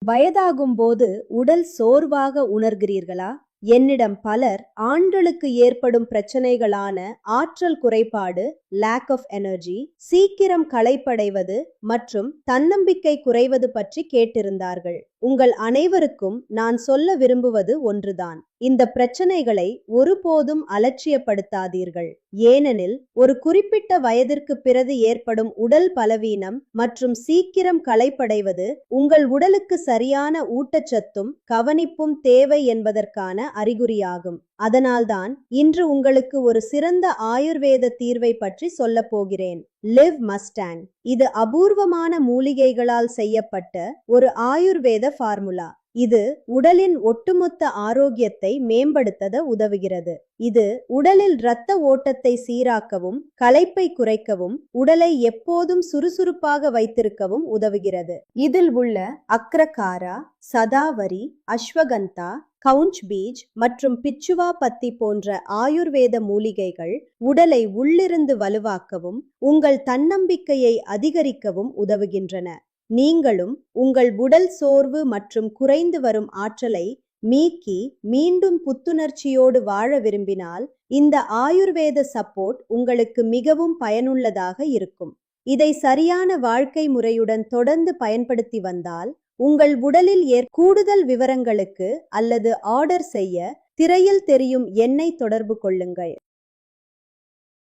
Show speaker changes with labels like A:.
A: வயதாகும் போது உடல் சோர்வாக உணர்கிறீர்களா? என்னிடம் பலர் ஆண்களுக்கு ஏற்படும் பிரச்சனைகளான ஆற்றல் குறைபாடு, லேக் ஆஃப் எனர்ஜி, சீக்கிரம் களைப்படைவது மற்றும் தன்னம்பிக்கை குறைவது பற்றி கேட்டிருந்தார்கள். உங்கள் அனைவருக்கும் நான் சொல்ல விரும்புவது ஒன்றுதான். இந்த பிரச்சனைகளை ஒருபோதும் அலட்சியப்படுத்தாதீர்கள். ஏனெனில் ஒரு குறிப்பிட்ட வயதிற்கு பிறகு ஏற்படும் உடல் பலவீனம் மற்றும் சீக்கிரம் களைப்படைவது உங்கள் உடலுக்கு சரியான ஊட்டச்சத்தும் கவனிப்பும் தேவை என்பதற்கான அறிகுறியாகும். அதனால்தான் இன்று உங்களுக்கு ஒரு சிறந்த ஆயுர்வேத தீர்வை பற்றி சொல்ல போகிறேன். Live Mustang. இது அபூர்வமான மூலிகைகளால் செய்யப்பட்ட ஒரு ஆயுர்வேத ஃபார்முலா. இது உடலின் ஒட்டுமொத்த ஆரோக்கியத்தை மேம்படுத்த உதவுகிறது. இது உடலில் இரத்த ஓட்டத்தை சீராக்கவும், களைப்பை குறைக்கவும், உடலை எப்போதும் சுறுசுறுப்பாக வைத்திருக்கவும் உதவுகிறது. இதில் உள்ள அக்ரகாரா, சதாவரி, அஸ்வகந்தா, கவுஞ்ச் பீஜ் மற்றும் பிச்சுவா பத்தி போன்ற ஆயுர்வேத மூலிகைகள் உடலை உள்ளிருந்து வலுவாக்கவும், உங்கள் தன்னம்பிக்கையை அதிகரிக்கவும் உதவுகின்றன. நீங்களும் உங்கள் உடல் சோர்வு மற்றும் குறைந்து வரும் ஆற்றலை மீக்கி மீண்டும் புத்துணர்ச்சியோடு வாழ விரும்பினால் இந்த ஆயுர்வேத சப்போர்ட் உங்களுக்கு மிகவும் பயனுள்ளதாக இருக்கும். இதை சரியான வாழ்க்கை முறையுடன் தொடர்ந்து பயன்படுத்தி வந்தால் உங்கள் உடலில் கூடுதல் விவரங்களுக்கு அல்லது ஆர்டர் செய்ய திரையில் தெரியும் எண்ணை தொடர்பு கொள்ளுங்கள்.